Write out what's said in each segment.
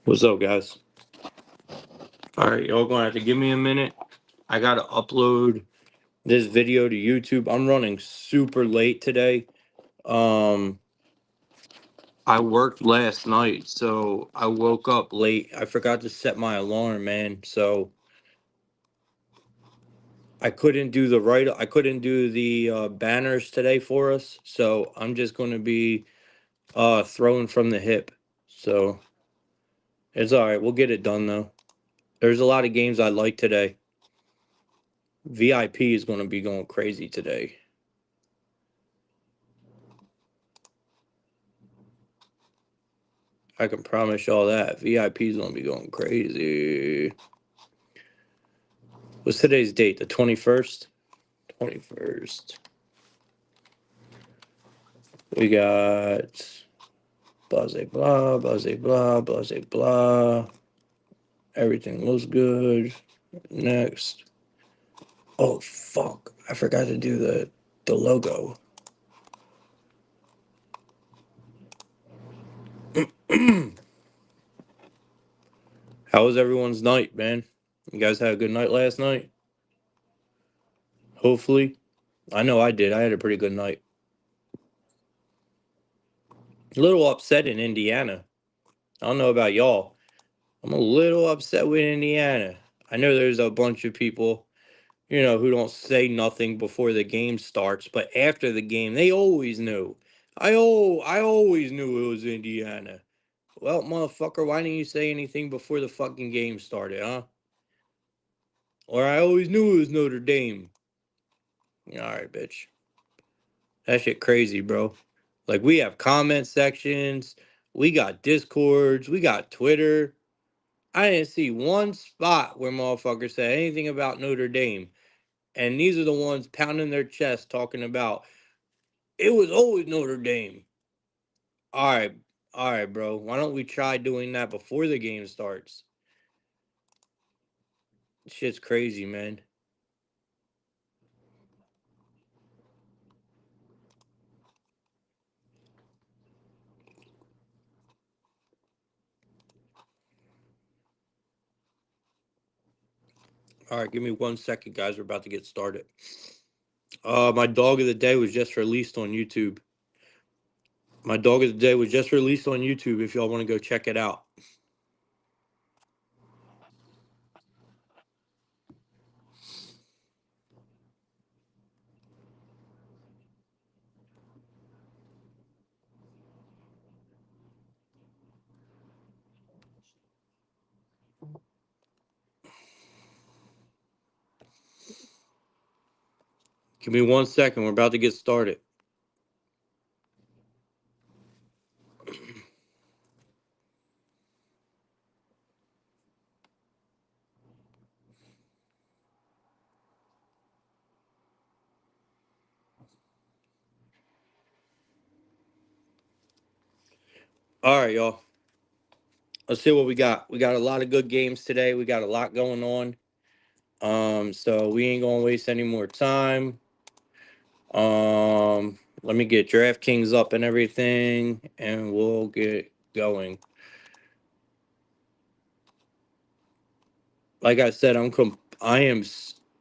What's up, guys? All right, y'all gonna have to give me a minute. I gotta upload this video to YouTube. I'm running super late today. Um, I worked last night, so I woke up late. I forgot to set my alarm, man. So I couldn't do the banners today for us. So I'm just gonna be throwing from the hip. So it's all right. We'll get it done though. There's a lot of games I like today. VIP is gonna be going crazy today. I can promise y'all that. VIP's gonna be going crazy. What's today's date? The 21st? 21st. We got blah, blah, blah. Everything looks good. Next. Oh, fuck. I forgot to do the logo. How was everyone's night, man? You guys had a good night last night? Hopefully. I know I did. I had a pretty good night. A little upset in Indiana. I don't know about y'all. I'm a little upset with Indiana. I know there's a bunch of people, who don't say nothing before the game starts, but after the game, they always knew. I always knew it was Indiana. Well, motherfucker, why didn't you say anything before the fucking game started, huh? Or I always knew it was Notre Dame. All right, bitch. That shit crazy, bro. Like, we have comment sections, we got Discords, we got Twitter. I didn't see one spot where motherfuckers said anything about Notre Dame. And these are the ones pounding their chest talking about it was always Notre Dame. All right, all right, bro. Why don't we try doing that before the game starts? Shit's crazy, man. All right, give me 1 second, guys. We're about to get started. My dog of the day was just released on YouTube. My dog of the day was just released on YouTube. If y'all want to go check it out. Give me 1 second. We're about to get started. All right, y'all. Let's see what we got. We got a lot of good games today. We got a lot going on. So we ain't gonna waste any more time. Let me get DraftKings up and everything, and we'll get going. Like I said, I am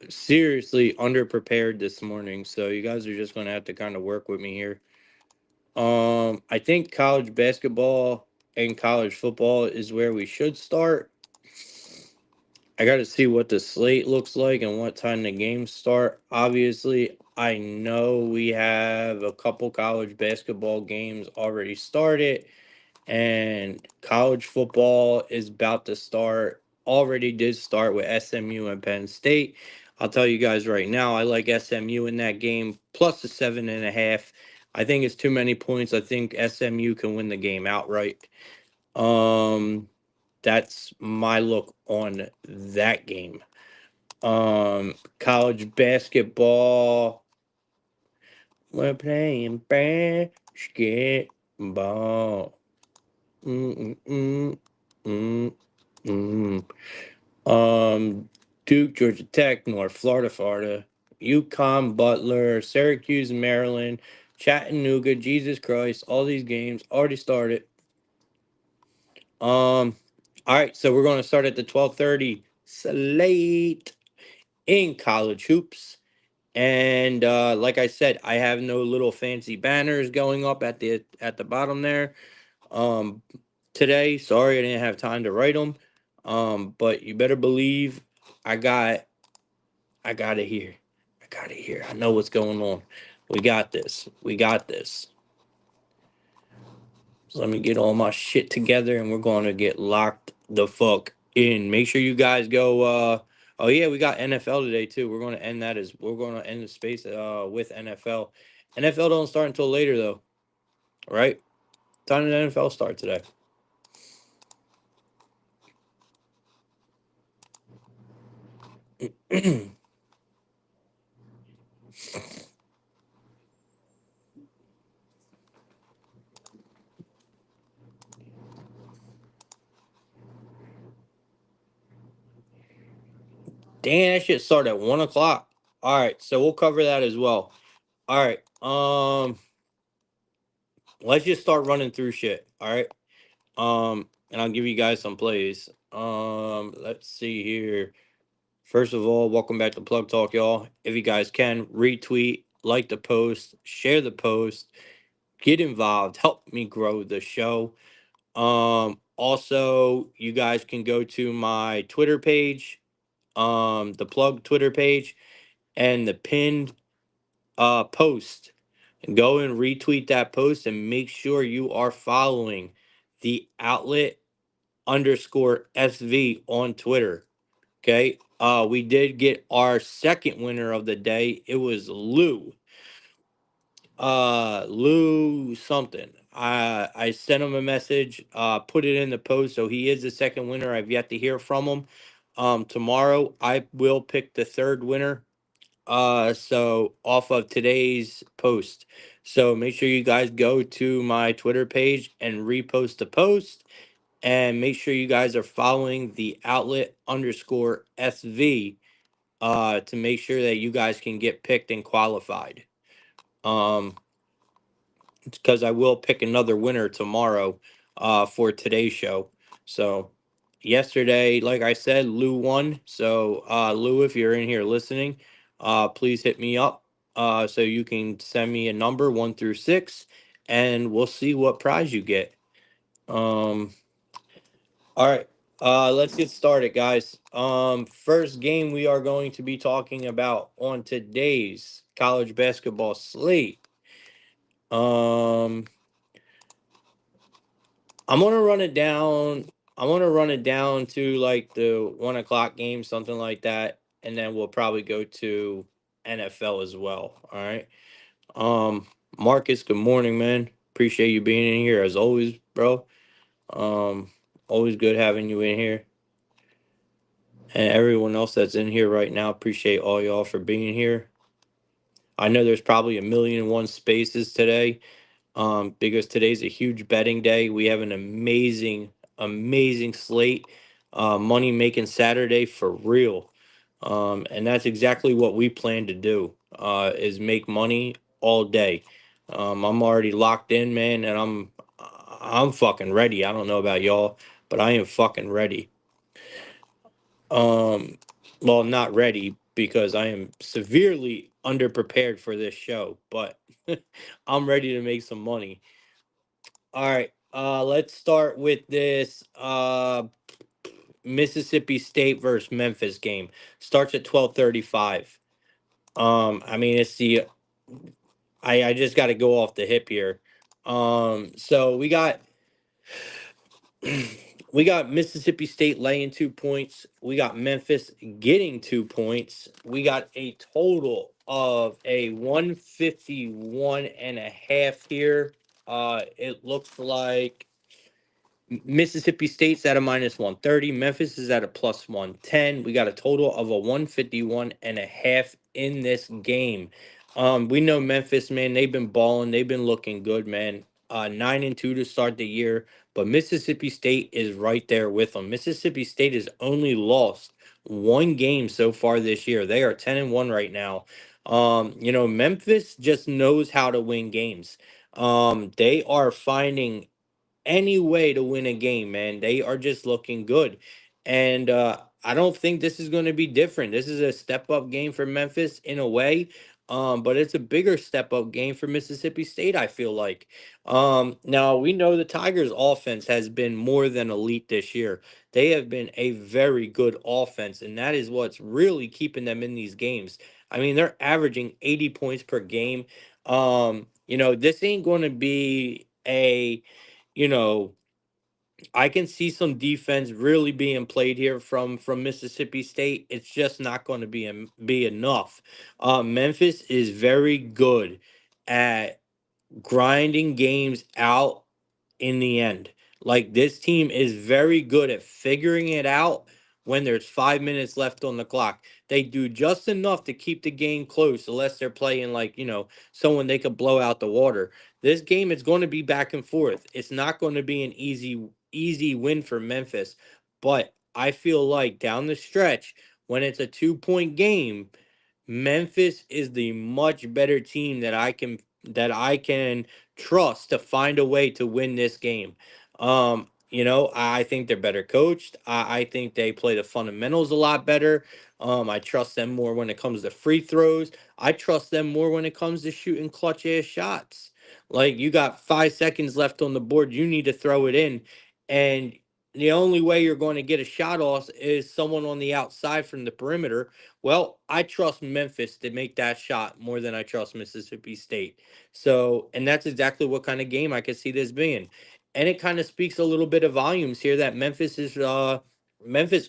seriously underprepared this morning, so you guys are just gonna have to kind of work with me here. I think college basketball and college football is where we should start. I got to see what the slate looks like and what time the games start. Obviously, I know we have a couple college basketball games already started, and college football is about to start. Already did start with SMU and Penn State. I'll tell you guys right now, I like SMU in that game plus the 7.5. I think it's too many points. I think SMU can win the game outright. Um, that's my look on that game. College basketball. We're playing basketball. Mm, mm, mm. Duke, Georgia Tech, North Florida, Florida, UConn, Butler, Syracuse, Maryland, Chattanooga, Jesus Christ, all these games already started. Um, All right, so we're going to start at the 12:30 slate in college hoops. And like I said, I have no little fancy banners going up at the bottom there. Um, Today, sorry I didn't have time to write them. But you better believe I got I got it here. I got it here. I know what's going on. We got this. We got this. So let me get all my shit together and we're going to get locked the fuck in. Make sure you guys go oh yeah, we got NFL today too. We're going to end the space with NFL. NFL don't start until later though, right? Time did the NFL start today? Damn, that shit started at 1 o'clock. All right, so we'll cover that as well. All right, let's just start running through shit. All right, and I'll give you guys some plays. Let's see here. First of all, welcome back to Plug Talk, y'all. If you guys can retweet, like the post, share the post, get involved, help me grow the show. Also, you guys can go to my Twitter page, the Plug Twitter page, and the pinned post. Go and retweet that post and make sure you are following the outlet underscore SV on Twitter. Okay. We did get our second winner of the day. It was Lou. Lou something. I sent him a message, put it in the post, so he is the second winner. I've yet to hear from him. Tomorrow I will pick the third winner. So off of today's post. So make sure you guys go to my Twitter page and repost the post. And make sure you guys are following the outlet underscore SV to make sure that you guys can get picked and qualified. Um, because I will pick another winner tomorrow for today's show. So yesterday, like I said, Lou won. So Lou, if you're in here listening, please hit me up so you can send me a number 1 through 6, and we'll see what prize you get. All right. Let's get started, guys. First game we are going to be talking about on today's college basketball slate. Um, I'm gonna run it down. I want to run it down to like the 1 o'clock game, something like that, and then we'll probably go to NFL as well. All right. Um, Marcus, good morning, man. Appreciate you being in here as always, bro. Um, Always good having you in here. And everyone else that's in here right now, appreciate all y'all for being here. I know there's probably a million and one spaces today, because today's a huge betting day. We have an amazing slate, money making Saturday for real. And that's exactly what we plan to do, is make money all day. I'm already locked in, man, and I'm fucking ready. I don't know about y'all, but I am fucking ready. Um, well, not ready because I am severely underprepared for this show, but I'm ready to make some money. All right, let's start with this Mississippi State versus Memphis game. Starts at 12:35. I mean it's the I just got to go off the hip here. So we got Mississippi State laying 2 points. We got Memphis getting 2 points. We got a total of a 151.5 here. It looks like Mississippi State's at a minus 130. Memphis is at a plus 110. We got a total of a 151.5 in this game. We know Memphis, man, they've been balling. They've been looking good, man. 9-2 to start the year, but Mississippi State is right there with them. Mississippi State has only lost one game so far this year. They are 10-1 right now. Memphis just knows how to win games. They are finding any way to win a game, man. They are just looking good. And I don't think this is going to be different. This is a step up game for Memphis in a way. But it's a bigger step up game for Mississippi State, I feel like. Now we know the Tigers offense has been more than elite this year. They have been a very good offense, and that is what's really keeping them in these games. I mean, they're averaging 80 points per game. This ain't going to be you know, I can see some defense really being played here from Mississippi State. It's just not going to be enough. Memphis is very good at grinding games out in the end. Like this team is very good at figuring it out when there's 5 minutes left on the clock. They do just enough to keep the game close, unless they're playing like, someone they could blow out the water. This game is going to be back and forth. It's not going to be an easy win for Memphis, but I feel like down the stretch, when it's a 2 point game, Memphis is the much better team that I can trust to find a way to win this game. I think they're better coached. I think they play the fundamentals a lot better. I trust them more when it comes to free throws. I trust them more when it comes to shooting clutch ass shots. Like you got 5 seconds left on the board, you need to throw it in, and the only way you're going to get a shot off is someone on the outside from the perimeter. Well, I trust Memphis to make that shot more than I trust Mississippi State. So, and that's exactly what kind of game I could see this being. And it kind of speaks a little bit of volumes here that Memphis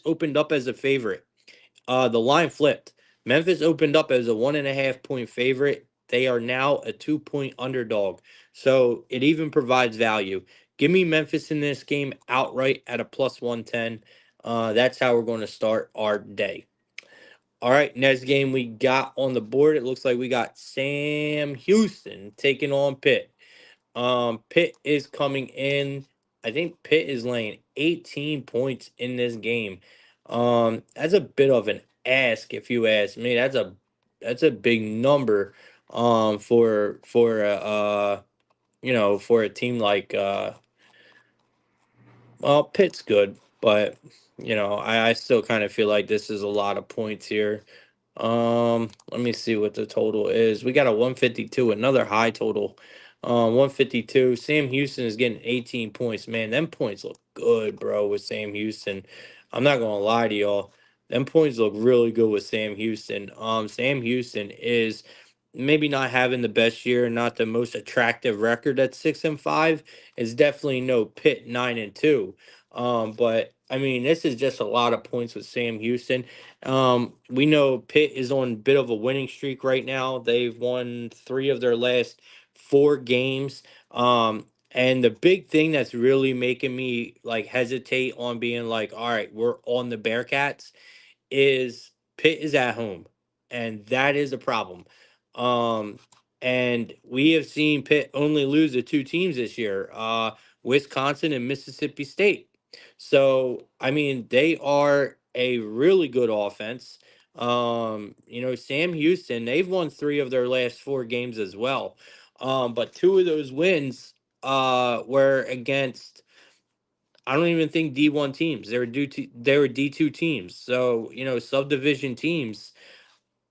opened up as a favorite. The line flipped. Memphis opened up as a 1.5 point favorite. They are now a 2 point underdog. So it even provides value. Give me Memphis in this game outright at a plus 110. That's how we're going to start our day. All right, next game we got on the board. It looks like we got Sam Houston taking on Pitt. Pitt is coming in. I think Pitt is laying 18 points in this game. That's a bit of an ask, if you ask me. That's a big number. For a team like well, Pitt's good, but I still kind of feel like this is a lot of points here. Let me see what the total is. We got a 152, another high total. 152. Sam Houston is getting 18 points. Man, them points look good, bro, with Sam Houston. I'm not gonna lie to y'all. Them points look really good with Sam Houston. Sam Houston is maybe not having the best year, not the most attractive record at 6-5. It's definitely no Pitt 9-2. But I mean, this is just a lot of points with Sam Houston. We know Pitt is on a bit of a winning streak right now. They've won 3 of their last 4 games. And the big thing that's really making me like hesitate on being like, all right, we're on the Bearcats is Pitt is at home, and that is a problem. Um, and we have seen Pitt only lose to 2 teams this year, Wisconsin and Mississippi State. So, I mean, they are a really good offense. Sam Houston, they've won 3 of their last 4 games as well. But 2 of those wins were against I don't even think D1 teams. They were D2 teams. So, subdivision teams,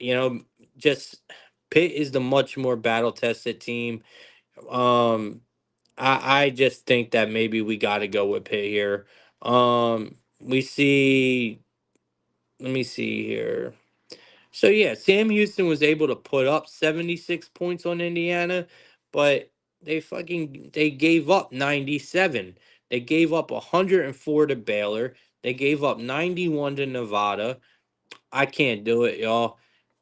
you know, just Pitt is the much more battle tested team. Um I just think that maybe we got to go with Pitt here. We see let me see here. So yeah, Sam Houston was able to put up 76 points on Indiana, but they gave up 97. They gave up 104 to Baylor. They gave up 91 to Nevada. I can't do it, y'all.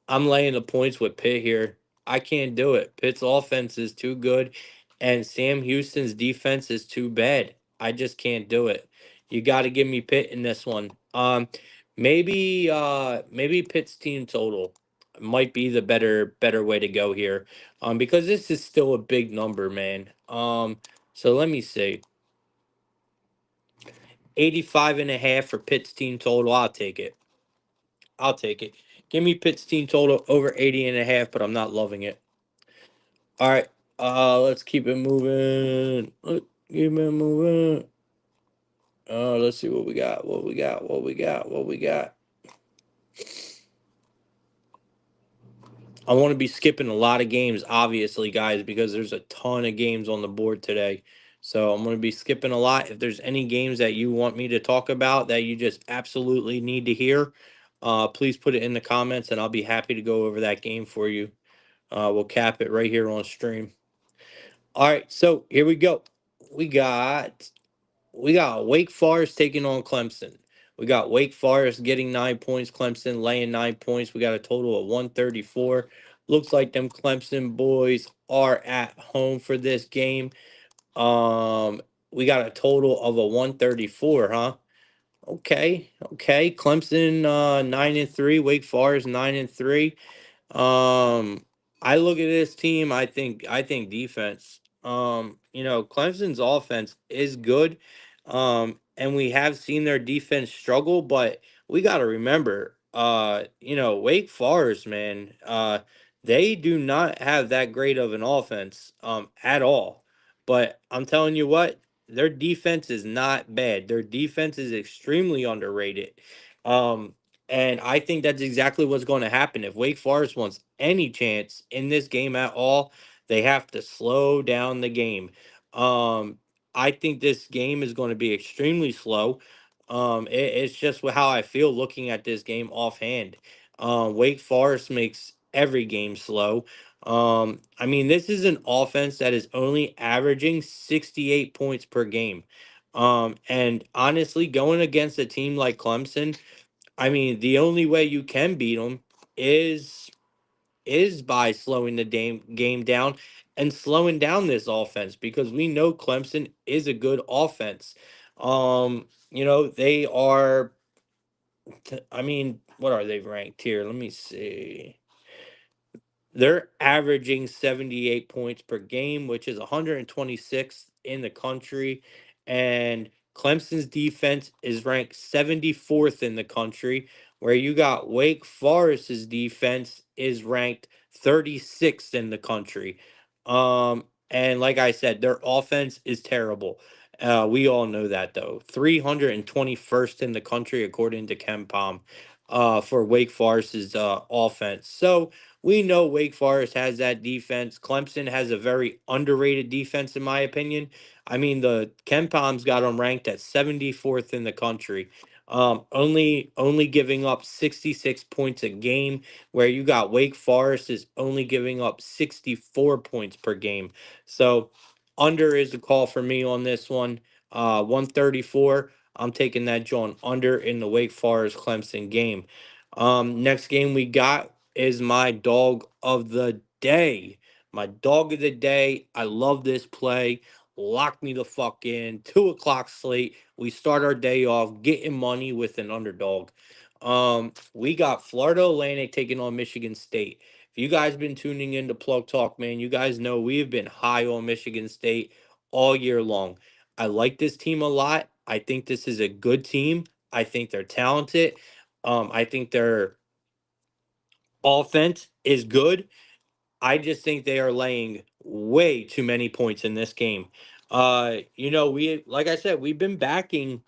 I'm laying the points with Pitt here. I can't do it. Pitt's offense is too good, and Sam Houston's defense is too bad. I just can't do it. You got to give me Pitt in this one. Maybe Pitt's team total might be the better way to go here. Because this is still a big number, man. So let me see. 85.5 for Pitt's team total. I'll take it. I'll take it. Give me Pitt's team total over 80.5, but I'm not loving it. All right. Let's keep it moving. Give me a moment. Let's see what we got. What we got. I want to be skipping a lot of games, obviously, guys, because there's a ton of games on the board today. So I'm going to be skipping a lot. If there's any games that you want me to talk about that you just absolutely need to hear, please put it in the comments, and I'll be happy to go over that game for you. We'll cap it right here on stream. All right, so here we go. We got we got Wake Forest taking on Clemson. We got Wake Forest getting 9 points, Clemson laying 9 points. We got a total of 134. Looks like them Clemson boys are at home for this game. Um, we got a total of a 134, huh? Okay. Clemson 9-3, Wake Forest 9-3. Um, I look at this team. I think defense. Clemson's offense is good. And we have seen their defense struggle, but we got to remember, Wake Forest, man, they do not have that great of an offense, at all. But I'm telling you what, their defense is not bad. Their defense is extremely underrated. Um, and I think that's exactly what's going to happen. If Wake Forest wants any chance in this game at all, they have to slow down the game. Um, I think this game is going to be extremely slow. It's just how I feel looking at this game offhand. Wake Forest makes every game slow. I mean, this is an offense that is only averaging 68 points per game. And honestly, going against a team like Clemson, I mean, the only way you can beat them is by slowing the game down and slowing down this offense, because we know Clemson is a good offense. They are. I mean, what are they ranked here? Let me see. They're averaging 78 points per game, which is 126th in the country. And Clemson's defense is ranked 74th in the country, where you got Wake Forest's defense is ranked 36th in the country. And like I said, their offense is terrible. We all know that, though. 321st in the country, according to KenPom, for Wake Forest's offense. So, we know Wake Forest has that defense. Clemson has a very underrated defense, in my opinion. I mean, the Ken Palm's got them ranked at 74th in the country. Only giving up 66 points a game, where you got Wake Forest is only giving up 64 points per game. So under is the call for me on this one. 134. I'm taking that John under in the Wake Forest Clemson game. Next game we got is my dog of the day. My dog of the day. I love this play. Lock me the fuck in. 2 o'clock slate. We start our day off getting money with an underdog. We got Florida Atlantic taking on Michigan State. If you guys been tuning into Plug Talk, man, you guys know we've been high on Michigan State all year long. I like this team a lot. I think this is a good team. I think they're talented. I think their offense is good. I just think they are laying way too many points in this game. We like I said, we have been backing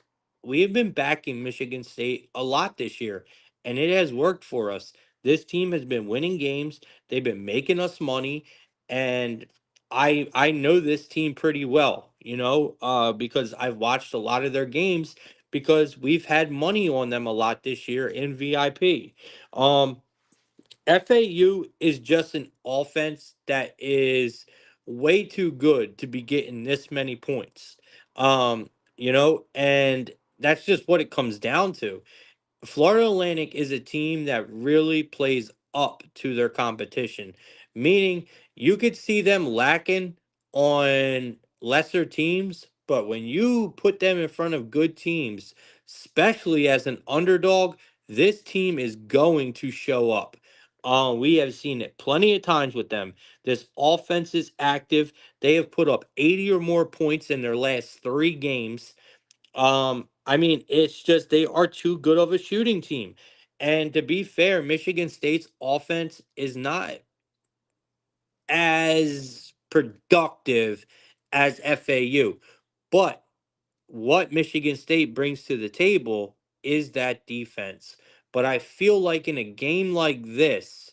Michigan State a lot this year, and it has worked for us. This team has been winning games. They've been making us money, and I know this team pretty well, because I've watched a lot of their games, because we've had money on them a lot this year in VIP. Um FAU is just an offense that is way too good to be getting this many points. And that's just what it comes down to. Florida Atlantic is a team that really plays up to their competition, meaning you could see them lacking on lesser teams, but when you put them in front of good teams, especially as an underdog, this team is going to show up. We have seen it plenty of times with them. This offense is active. They have put up 80 or more points in their last 3 games. I mean, it's just they are too good of a shooting team. And to be fair, Michigan State's offense is not as productive as FAU. But what Michigan State brings to the table is that defense. But I feel like in a game like this,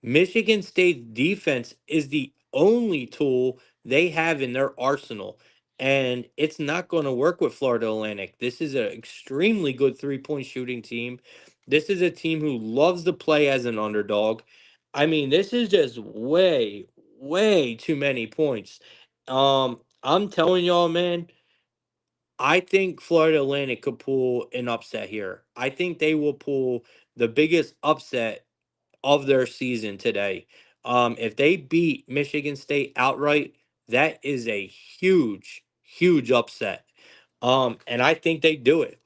Michigan State's defense is the only tool they have in their arsenal. And it's not going to work with Florida Atlantic. This is an extremely good 3-point shooting team. This is a team who loves to play as an underdog. I mean, this is just way, way too many points. I'm telling y'all, man, I think Florida Atlantic could pull an upset here. I think they will pull the biggest upset of their season today. If they beat Michigan State outright, that is a huge, huge upset. And I think they do it.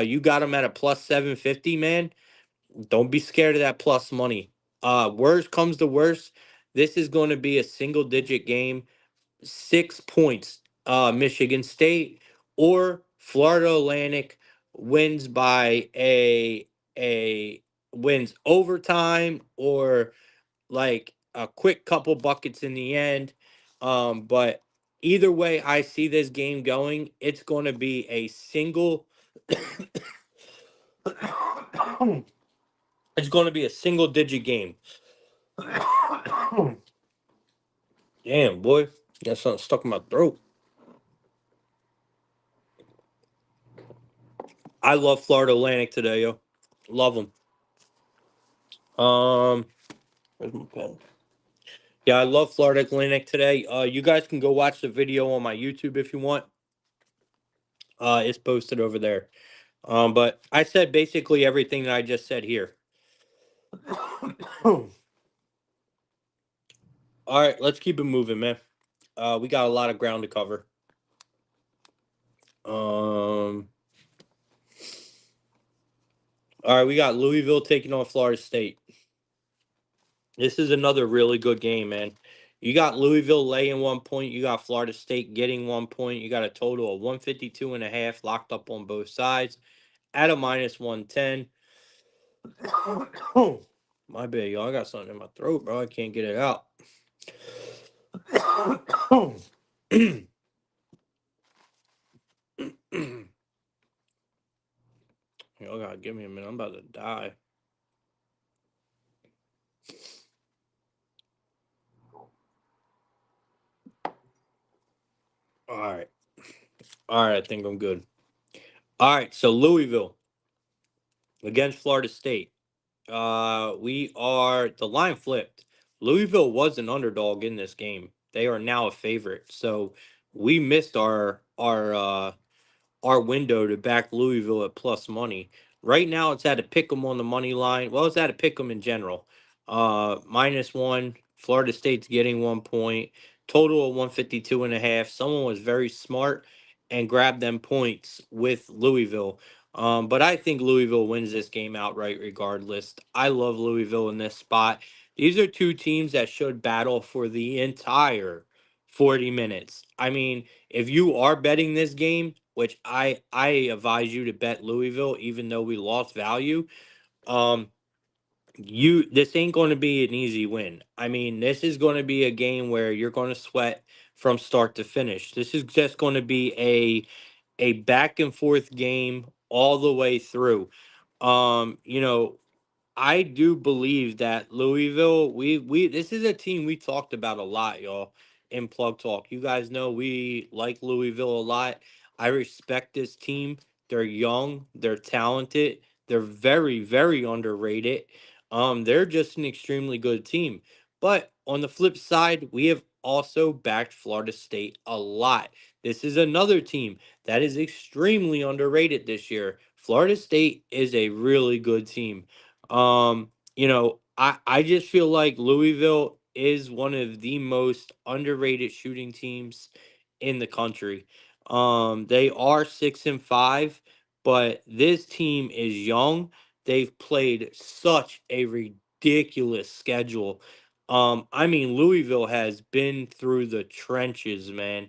You got them at a plus 750, man. Don't be scared of that plus money. Worst comes to worst, this is going to be a single digit game. 6 points, Michigan State, or Florida Atlantic wins by a wins overtime, or like a quick couple buckets in the end. But either way, I see this game going. It's going to be a single. It's going to be a single digit game. Damn, boy, got something stuck in my throat. I love Florida Atlantic today, yo. Love them. Where's my pen? Yeah, I love Florida Atlantic today. You guys can go watch the video on my YouTube if you want. It's posted over there. But I said basically everything that I just said here. All right, let's keep it moving, man. We got a lot of ground to cover. All right, we got Louisville taking on Florida State. This is another really good game, man. You got Louisville laying 1 point. You got Florida State getting 1 point. You got a total of 152.5 locked up on both sides at a minus 110. My bad, y'all. I got something in my throat, bro. I can't get it out. Y'all gotta give me a minute. I'm about to die. All right. All right, I think I'm good. All right, so Louisville against Florida State. We are the line flipped. Louisville was an underdog in this game. They are now a favorite. So we missed our window to back Louisville at plus money. Right now, it's at a pick 'em on the money line. Well, it's at a pick 'em in general. Minus one. Florida State's getting 1 point. Total of 152.5. Someone was very smart and grabbed them points with Louisville. But I think Louisville wins this game outright regardless. I love Louisville in this spot. These are two teams that should battle for the entire 40 minutes. I mean, if you are betting this game, which I advise you to bet Louisville, even though we lost value, um, this ain't going to be an easy win. I mean, this is going to be a game where you're going to sweat from start to finish. This is just going to be a back and forth game all the way through. You know, I do believe that Louisville, we this is a team we talked about a lot, y'all, in Plug Talk. You guys know we like Louisville a lot. I respect this team. They're young, they're talented, they're very, very underrated. They're just an extremely good team. But on the flip side, we have also backed Florida State a lot. This is another team that is extremely underrated this year. Florida State is a really good team. I just feel like Louisville is one of the most underrated shooting teams in the country. They are 6-5, but this team is young. They've played such a ridiculous schedule. I mean, Louisville has been through the trenches, man,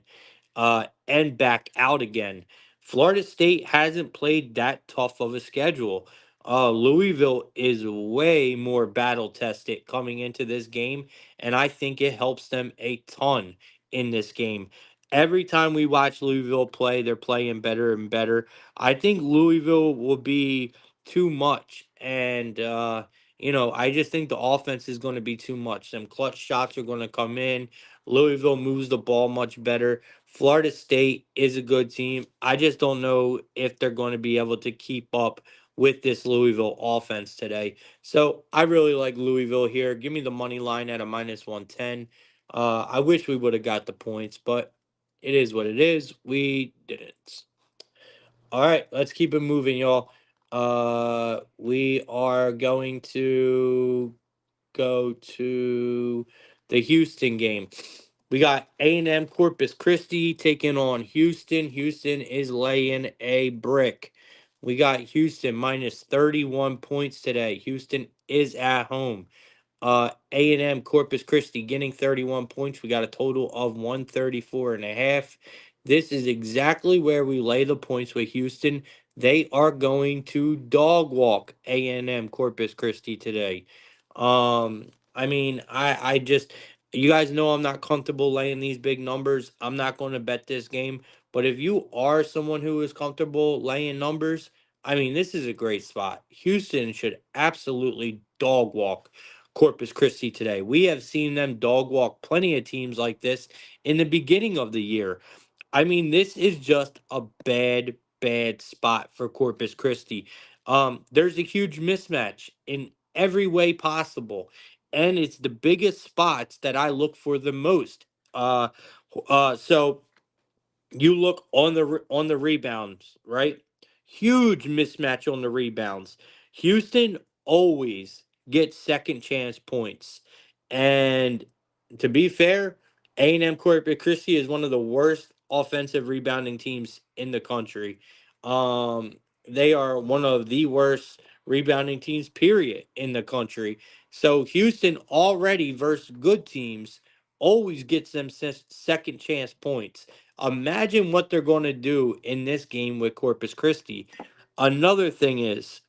and back out again. Florida State hasn't played that tough of a schedule. Louisville is way more battle tested coming into this game, and I think it helps them a ton in this game. Every time we watch Louisville play, they're playing better and better. I think Louisville will be too much. And, I just think the offense is going to be too much. Some clutch shots are going to come in. Louisville moves the ball much better. Florida State is a good team. I just don't know if they're going to be able to keep up with this Louisville offense today. So I really like Louisville here. Give me the money line at a minus 110. I wish we would have got the points, but it is what it is. We didn't. All right, let's keep it moving, y'all. We are going to go to the Houston game. We got A&M Corpus Christi taking on Houston. Houston is laying a brick. We got Houston minus 31 points today. Houston is at home. A&M Corpus Christi getting 31 points. We got a total of 134 and a half. This is exactly where we lay the points with Houston. They are going to dog walk A&M Corpus Christi today. I just, you guys know I'm not comfortable laying these big numbers. I'm not going to bet this game. But if you are someone who is comfortable laying numbers, this is a great spot. Houston should absolutely dog walk Corpus Christi today. We have seen them dog walk plenty of teams like this in the beginning of the year. This is just a bad, bad spot for Corpus Christi. There's a huge mismatch in every way possible, and it's the biggest spots that I look for the most. Uh, so you look on on the rebounds, right? Huge mismatch on the rebounds. Houston always gets second chance points, and to be fair, A&M Corpus Christi is one of the worst offensive rebounding teams in the country. They are one of the worst rebounding teams, period, in the country. So Houston already versus good teams always gets them second chance points. Imagine what they're going to do in this game with Corpus Christi. Another thing is,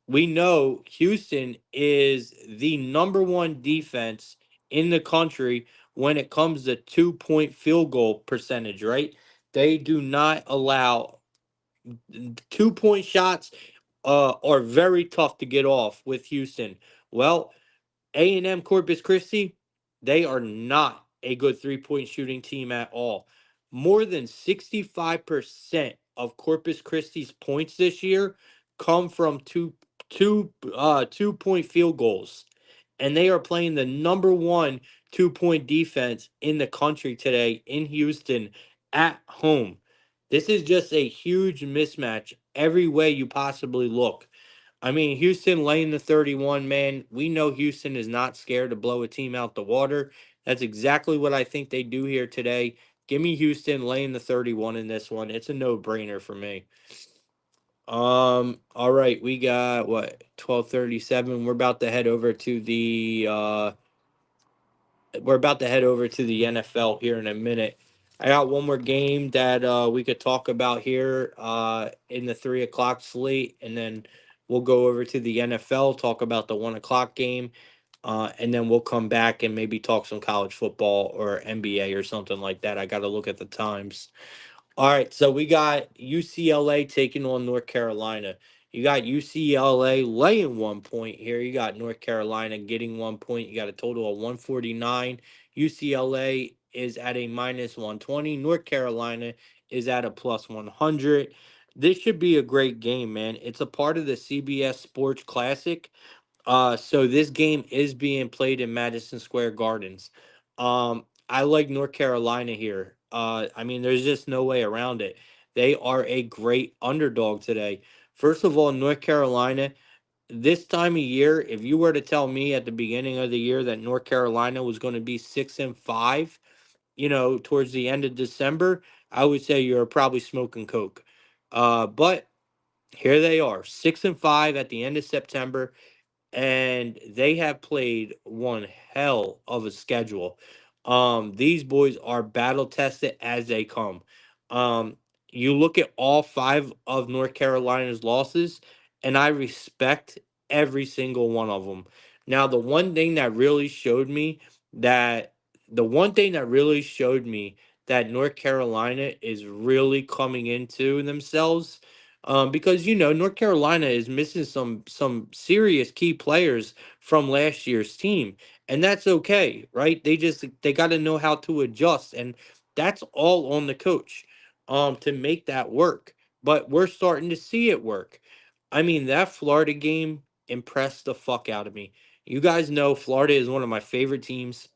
we know Houston is the number one defense in the country when it comes to 2 point field goal percentage, right? They do not allow 2 point shots, are very tough to get off with Houston. Well, A&M Corpus Christi, they are not a good 3 point shooting team at all. More than 65% of Corpus Christi's points this year come from 2 point field goals. And they are playing the number one 2 point defense in the country today in Houston at home. This is just a huge mismatch every way you possibly look. Houston laying the 31, man. We know Houston is not scared to blow a team out the water. That's exactly what I think they do here today. Give me Houston laying the 31 in this one. It's a no-brainer for me. All right, we got what, 12:37. We're about to head over to the NFL here in a minute. I got one more game that we could talk about here in the 3 o'clock slate, and then we'll go over to the NFL, talk about the 1 o'clock game, and then we'll come back and maybe talk some college football or NBA or something like that. I got to look at the times. All right, so we got UCLA taking on North Carolina. You got UCLA laying 1 point here. You got North Carolina getting 1 point. You got a total of 149. UCLA is at a minus 120. North Carolina is at a plus 100. This should be a great game, man. It's a part of the CBS Sports Classic. So this game is being played in Madison Square Gardens. I like North Carolina here. There's just no way around it. They are a great underdog today. First of all, North Carolina, this time of year, if you were to tell me at the beginning of the year that North Carolina was going to be 6-5, towards the end of December, I would say you're probably smoking coke. But here they are, 6-5 at the end of September, and they have played one hell of a schedule. These boys are battle tested as they come. Um, you look at all five of North Carolina's losses, and I respect every single one of them. Now, the one thing that really showed me that North Carolina is really coming into themselves. Because North Carolina is missing some serious key players from last year's team, and that's okay, right? They got to know how to adjust, and that's all on the coach to make that work. But we're starting to see it work. I mean, that Florida game impressed the fuck out of me. You guys know Florida is one of my favorite teams.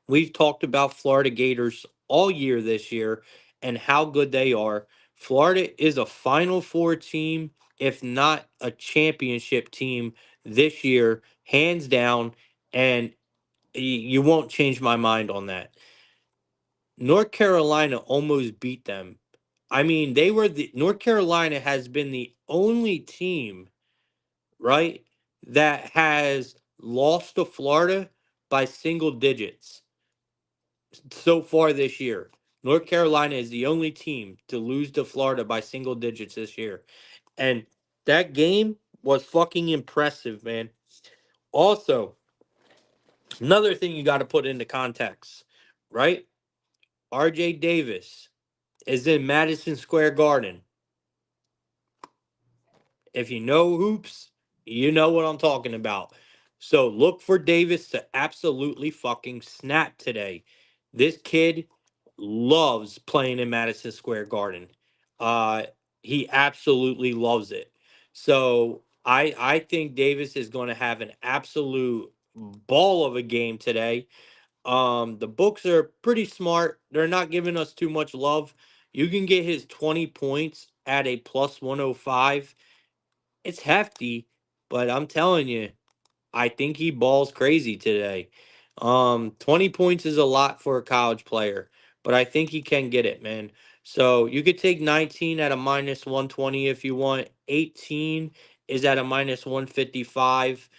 We've talked about Florida Gators all year this year and how good they are. Florida is a Final Four team, if not a championship team this year, hands down. And you won't change my mind on that. North Carolina almost beat them. I mean, North Carolina has been the only team, right, that has lost to Florida by single digits so far this year. North Carolina is the only team to lose to Florida by single digits this year. And that game was fucking impressive, man. Also, another thing you got to put into context, right? RJ Davis is in Madison Square Garden. If you know hoops, you know what I'm talking about. So look for Davis to absolutely fucking snap today. This kid loves playing in Madison Square Garden. Uh he absolutely loves it. So I think Davis is going to have an absolute ball of a game today. The books are pretty smart. They're not giving us too much love. You can get his 20 points at a plus 105. It's hefty, but I'm telling you, I think he balls crazy today. 20 points is a lot for a college player, but I think he can get it, man. So you could take 19 at a minus 120 if you want. 18 is at a minus 155.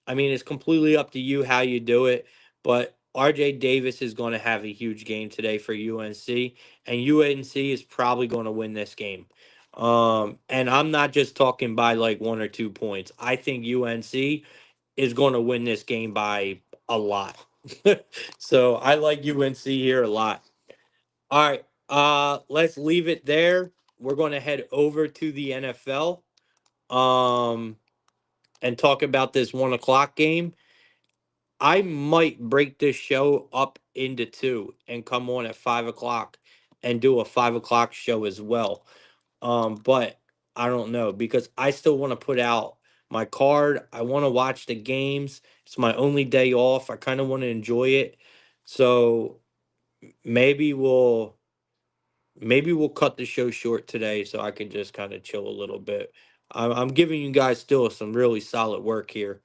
I mean, it's completely up to you how you do it, but RJ Davis is going to have a huge game today for UNC, and UNC is probably going to win this game. And I'm not just talking by like 1 or 2 points. I think UNC is going to win this game by a lot. So I like UNC here a lot. All right, let's leave it there. We're going to head over to the NFL and talk about this 1 o'clock game. I might break this show up into two and come on at 5 o'clock and do a 5 o'clock show as well. But I don't know because I still want to put out my card. I want to watch the games. It's my only day off. I kind of want to enjoy it. So maybe we'll maybe we'll cut the show short today so I can just kind of chill a little bit. I'm giving you guys still some really solid work here.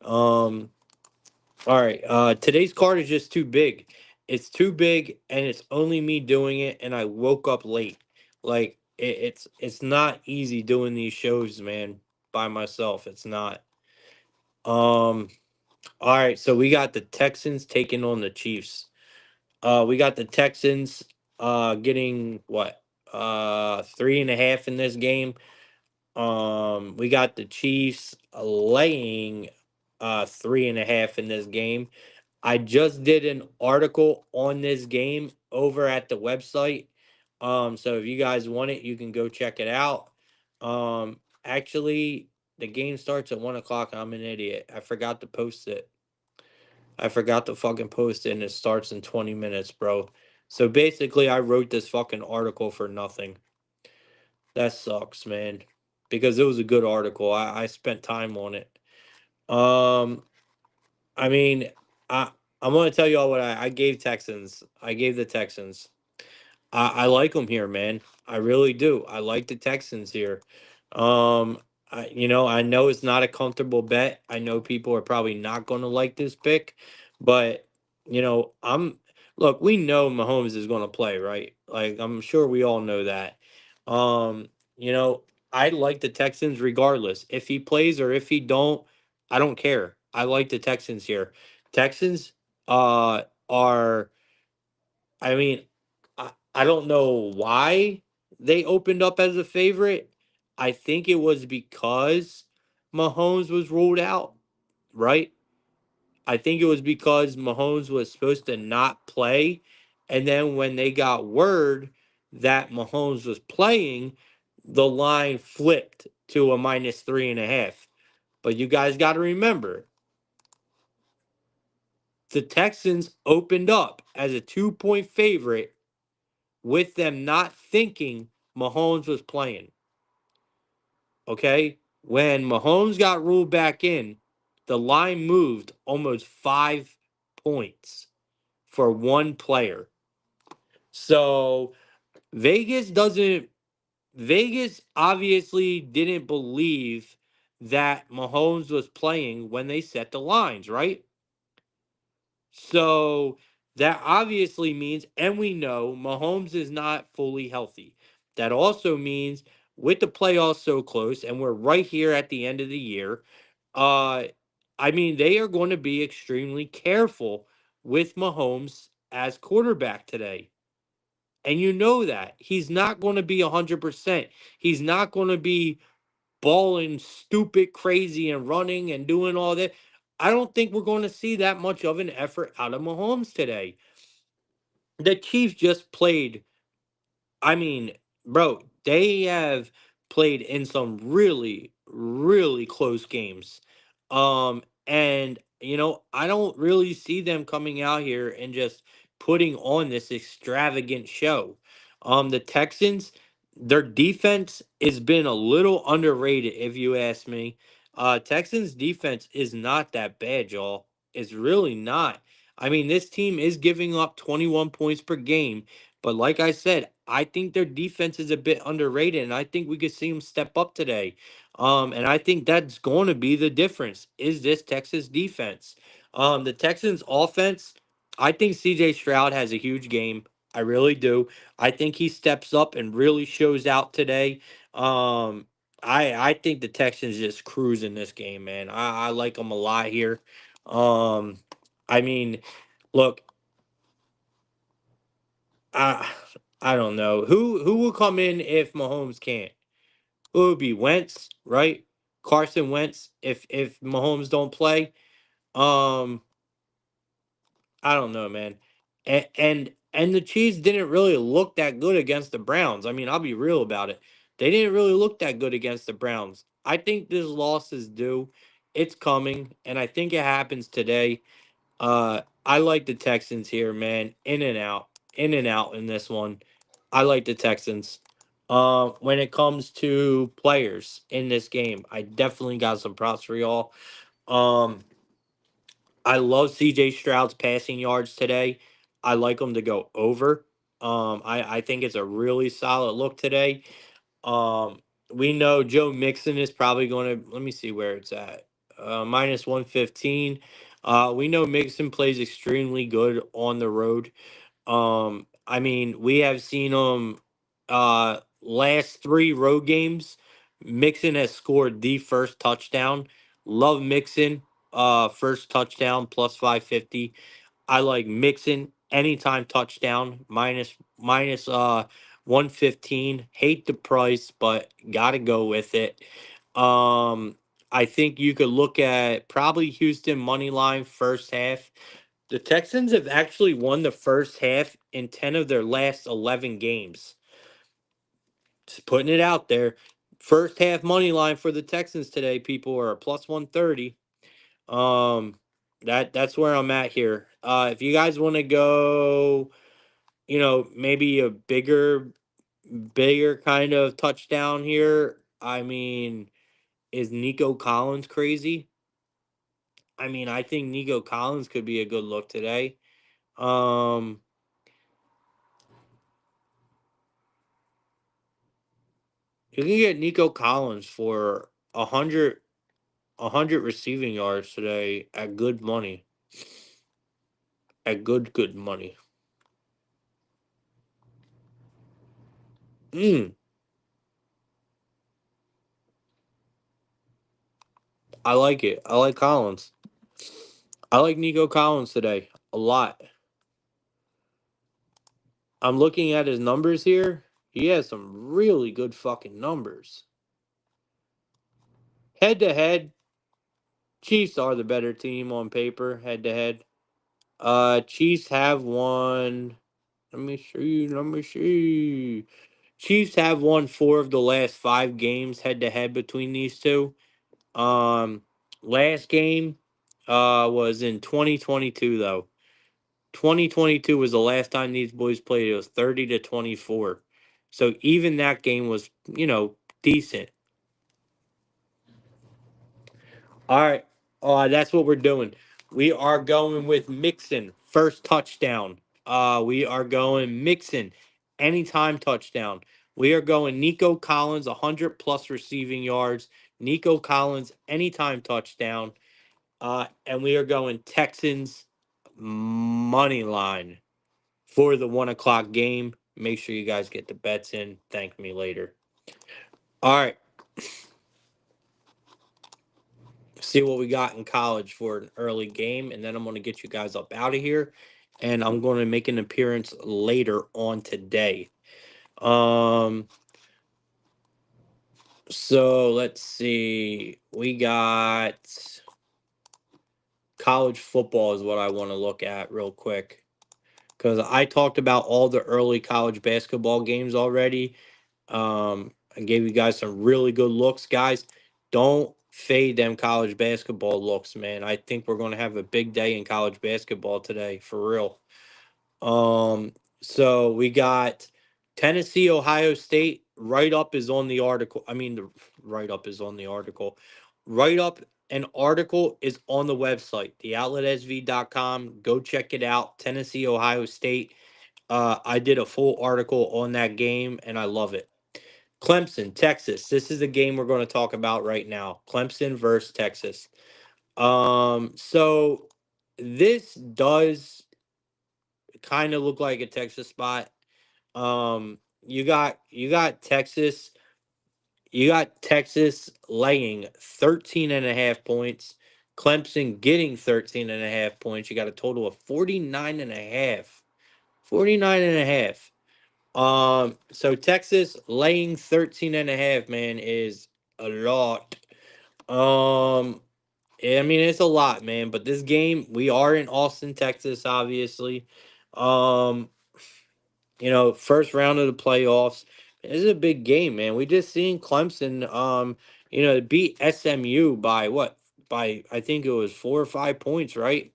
Um, all right. Today's card is just too big. It's too big, and it's only me doing it. And I woke up late. Like it's not easy doing these shows, man, by myself. It's not. Um. All right. So we got the Texans taking on the Chiefs. We got the Texans. Getting what? 3.5 in this game. We got the Chiefs laying 3.5 in this game. I just did an article on this game over at the website. So if you guys want it, you can go check it out. Actually, the game starts at 1 o'clock. I'm an idiot. I forgot to post it. I forgot to fucking post it, and it starts in 20 minutes, bro. So basically, I wrote this fucking article for nothing. That sucks, man. Because it was a good article. I spent time on it. Um, I mean, I I'm gonna tell y'all what I gave Texans. I gave the Texans. I like them here, man. I really do. I like the Texans here. I know it's not a comfortable bet. I know people are probably not going to like this pick, but I'm look. We know Mahomes is going to play, right? Like I'm sure we all know that. Um, you know, I like the Texans regardless. If he plays or if he don't, I don't care. I like the Texans here. Texans are I mean, I don't know why they opened up as a favorite. I think it was because Mahomes was ruled out, right? I think it was because Mahomes was supposed to not play And then when they got word that Mahomes was playing, the line flipped to a -3.5. But you guys got to remember, the Texans opened up as a 2-point favorite with them not thinking Mahomes was playing. Okay? When Mahomes got ruled back in, the line moved almost 5 points for one player. So Vegas doesn't Vegas obviously didn't believe that Mahomes was playing when they set the lines, right? So that obviously means, and we know Mahomes is not fully healthy. That also means with the playoffs so close, and we're right here at the end of the year, uh, I mean, they are going to be extremely careful with Mahomes as quarterback today. And you know that. He's not going to be 100%. He's not going to be balling stupid crazy and running and doing all that. I don't think we're going to see that much of an effort out of Mahomes today. The Chiefs just played, I mean, bro, they have played in some really, really close games. And I don't really see them coming out here and just putting on this extravagant show. The Texans, their defense has been a little underrated, if you ask me. Texans defense is not that bad, y'all. It's really not. I mean, this team is giving up 21 points per game, but like I said, I think their defense is a bit underrated, and I think we could see them step up today. And I think that's going to be the difference. Is this Texas defense? The Texans offense, I think CJ Stroud has a huge game. I really do. I think he steps up and really shows out today. Um, I think the Texans just cruise in this game, man. I like them a lot here. Um, I mean, look, I I don't know who will come in if Mahomes can't. It would be Wentz, right? Carson Wentz. If Mahomes don't play, um, I don't know, man. And the Chiefs didn't really look that good against the Browns. I mean, I'll be real about it. They didn't really look that good against the Browns. I think this loss is due. It's coming, and I think it happens today. I like the Texans here, man. In and out in this one. I like the Texans. When it comes to players in this game, I definitely got some props for y'all. Um, I love CJ Stroud's passing yards today. I like them to go over. I think it's a really solid look today. Um, we know Joe Mixon is probably going to. Let me see where it's at. -115. We know Mixon plays extremely good on the road. I mean, we have seen him last three road games. Mixon has scored the first touchdown. Love Mixon. First touchdown +550. I like Mixon anytime touchdown minus 115. Hate the price, but gotta go with it. Um I think you could look at probably Houston money line first half. The Texans have actually won the first half in 10 of their last 11 games. Just putting it out there. First half money line for the Texans today, people are +130. Um, that's where I'm at here. If you guys want to go, maybe a bigger kind of touchdown here. I mean, is Nico Collins crazy? I mean, I think Nico Collins could be a good look today. Um, you can get Nico Collins for a hundred receiving yards today at good money. At good money. Mm, I like it. I like Collins. I like Nico Collins today a lot. I'm looking at his numbers here. He has some really good fucking numbers. Head to head, Chiefs are the better team on paper, head to head. Chiefs have won. Let me see. Let me see. Chiefs have won 4 of the last 5 games head to head between these two. Um, Last game was in 2022 though. 2022 was the last time these boys played. It was 30-24. So even that game was, decent. All right. That's what we're doing. We are going with Mixon, first touchdown. We are going Mixon, anytime touchdown. We are going Nico Collins, 100 plus receiving yards. Nico Collins, anytime touchdown. And we are going Texans money line for the 1 o'clock game. Make sure you guys get the bets in. Thank me later. All right. See what we got in college for an early game, and then I'm going to get you guys up out of here, and I'm going to make an appearance later on today. So let's see. We got college football is what I want to look at real quick because I talked about all the early college basketball games already. I gave you guys some really good looks, guys. Don't fade them college basketball looks, man. I think we're going to have a big day in college basketball today, for real. Um, so we got Tennessee, Ohio State. Write up is on the article. I mean, the write up is on the article. Write up an article is on the website, theoutlet.sv.com. Go check it out. Tennessee, Ohio State. I did a full article on that game, and I love it. Clemson, Texas. This is the game we're going to talk about right now. Clemson versus Texas. So this does kind of look like a Texas spot. You got Texas. You got Texas laying 13 and a half points. Clemson getting 13 and a half points. You got a total of 49 and a half. 49 and a half. So Texas laying 13 and a half, man, is a lot. I mean, it's a lot, man, but this game, we are in Austin, Texas, obviously. Um, first round of the playoffs. This is a big game, man. We just seen Clemson, beat SMU by what? By I think it was 4 or 5 points, right?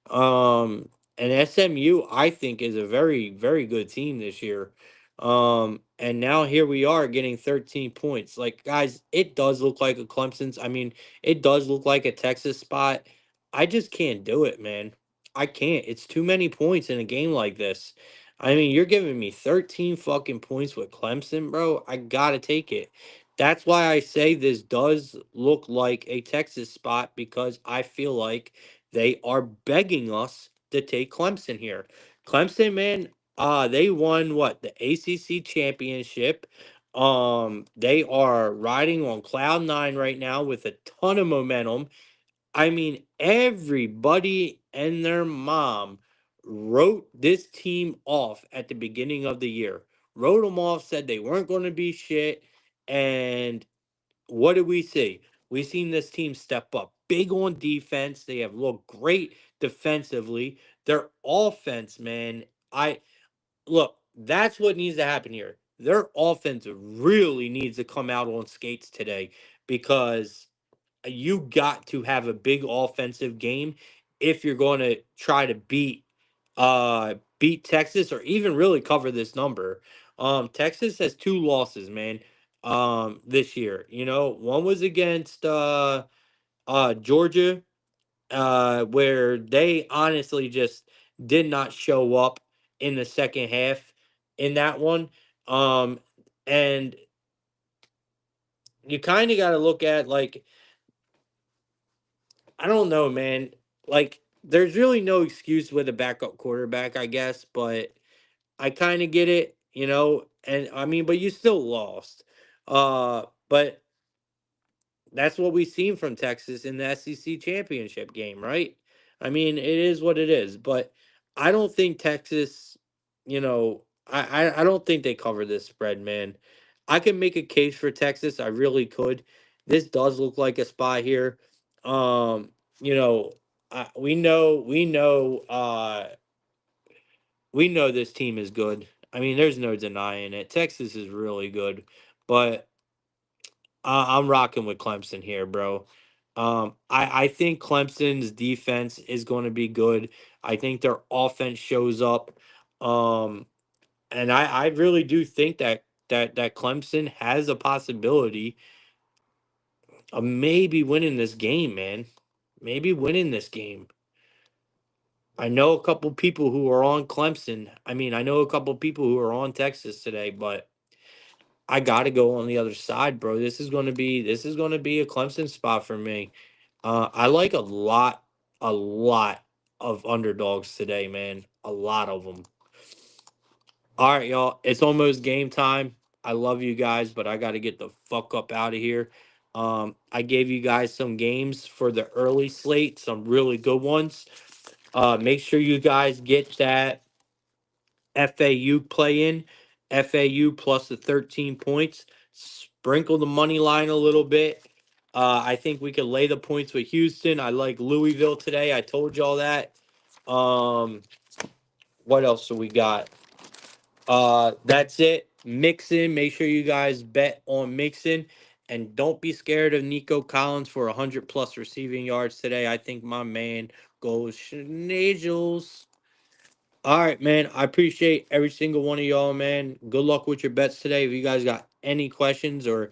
Um, and SMU, I think, is a very, very good team this year. And now here we are getting 13 points. Like, guys, it does look like a Clemson's. I mean, it does look like a Texas spot. I just can't do it, man. I can't. It's too many points in a game like this. I mean, you're giving me 13 fucking points with Clemson, bro. I gotta take it. That's why I say this does look like a Texas spot because I feel like they are begging us to take Clemson here. Clemson, man, they won what? The ACC championship. They are riding on cloud nine right now with a ton of momentum. I mean, everybody and their mom wrote this team off at the beginning of the year. Wrote them off, said they weren't going to be shit. And what did we see? We seen this team step up big on defense. They have looked great defensively. Their offense, man, that's what needs to happen here. Their offense really needs to come out on skates today because you got to have a big offensive game if you're going to try to beat Texas or even really cover this number. Texas has 2 losses, man. This year. One was against Georgia, where they honestly just did not show up in the second half in that one. Um and you kind of got to look at, like, I don't know, man. Like, there's really no excuse with a backup quarterback, I guess, but I kind of get it, and I mean, but you still lost. But that's what we've seen from Texas in the SEC championship game, right? I mean, it is what it is, but I don't think Texas, I don't think they cover this spread, man. I can make a case for Texas. I really could. This does look like a spot here. Um, you know, we know we know this team is good. I mean, there's no denying it. Texas is really good, but I'm rocking with Clemson here, bro. I think Clemson's defense is going to be good. I think their offense shows up. Um, and I really do think that Clemson has a possibility of maybe winning this game, man. Maybe winning this game. I know a couple people who are on Clemson. I mean, I know a couple people who are on Texas today, but I got to go on the other side, bro. This is going to be a Clemson spot for me. I like a lot of underdogs today, man. A lot of them. All right, y'all. It's almost game time. I love you guys, but I got to get the fuck up out of here. I gave you guys some games for the early slate, some really good ones. Make sure you guys get that FAU play in. FAU plus the 13 points. Sprinkle the money line a little bit. I think we could lay the points with Houston. I like Louisville today. I told y'all that. What else do we got? That's it. Mixon. Make sure you guys bet on Mixon. And don't be scared of Nico Collins for 100 plus receiving yards today. I think my man goes Schnizzles. All right, man. I appreciate every single one of y'all, man. Good luck with your bets today. If you guys got any questions or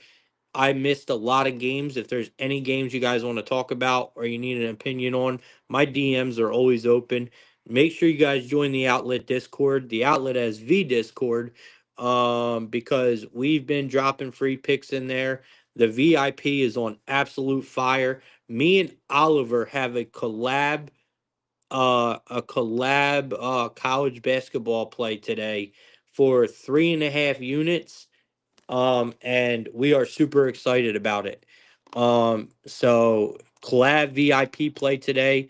I missed a lot of games, if there's any games you guys want to talk about or you need an opinion on, my DMs are always open. Make sure you guys join the Outlet Discord. The Outlet has V Discord, because we've been dropping free picks in there. The VIP is on absolute fire. Me and Oliver have a collab college basketball play today for 3.5 units, and we are super excited about it. So collab VIP play today.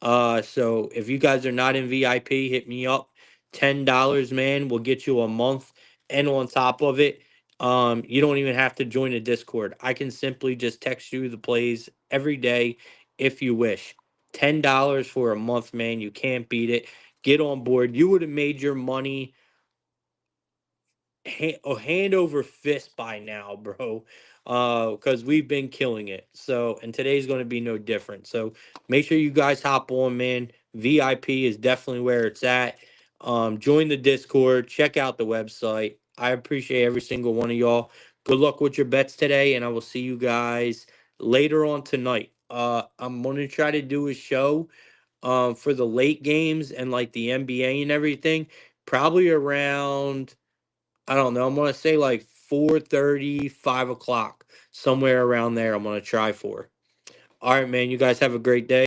So if you guys are not in VIP, hit me up. $10, man, will get you a month, and on top of it, you don't even have to join a Discord. I can simply just text you the plays every day if you wish. $10 for a month, man. You can't beat it. Get on board. You would have made your money hand over fist by now, bro. Because we've been killing it. So, and today's going to be no different. So, make sure you guys hop on, man. VIP is definitely where it's at. Join the Discord. Check out the website. I appreciate every single one of y'all. Good luck with your bets today, and I will see you guys later on tonight. I'm going to try to do a show for the late games and like the NBA and everything, probably around, I don't know. I'm gonna say like 4:30, 5 o'clock, somewhere around there. I'm gonna try for. All right, man. You guys have a great day.